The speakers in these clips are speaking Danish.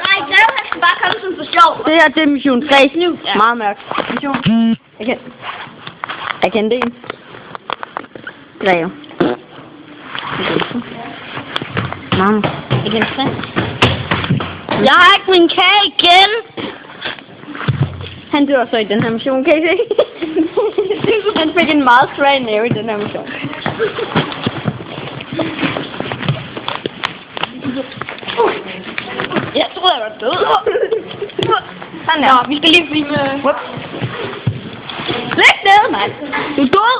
Nej, Greve, han skal bare komme sådan for sjov. Det her, det er mission 3. Ja. Meget mørkt. Mission. Jeg kender det en. Greve. Mamma. Jeg kender 3. Jeg har ikke min kage igen. Han dør så i den her mission, kan I se? Han fik en meget svag næve i den her mission. Jeg troede, jeg var død. Sådan der. Nå, vi skal lige filme. Læg ned, mand. Du er død.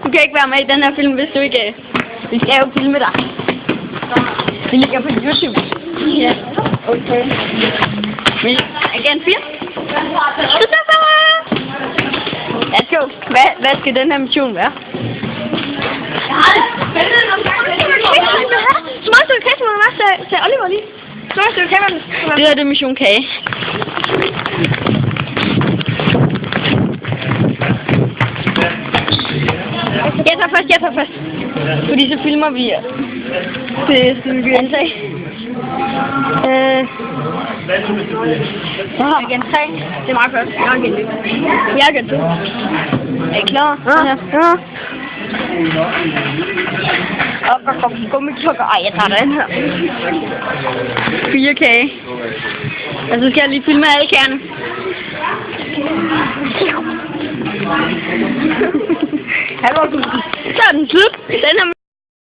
Du kan ikke være med i den her film, hvis du ikke... Vi skal jo filme dig. Det ligger på YouTube. Ja. Okay. Agent 4. Let's go. Hvad skal den her mission være? Småstykke kage, må du bare tage Oliver lige. Småstykke kage, Det er det mission kage. Jeg tager først. Fordi så filmer vi til Stine Ansag. Agent 3. Det er meget godt. Jeg er agent 1. Jeg er agent 2. Er I klar? Ja. Op og kom gummiklokker. Ej, jeg tager den her. 4 kage. Og så skal jeg lige filme alle kagerne. Så er den slut. Den her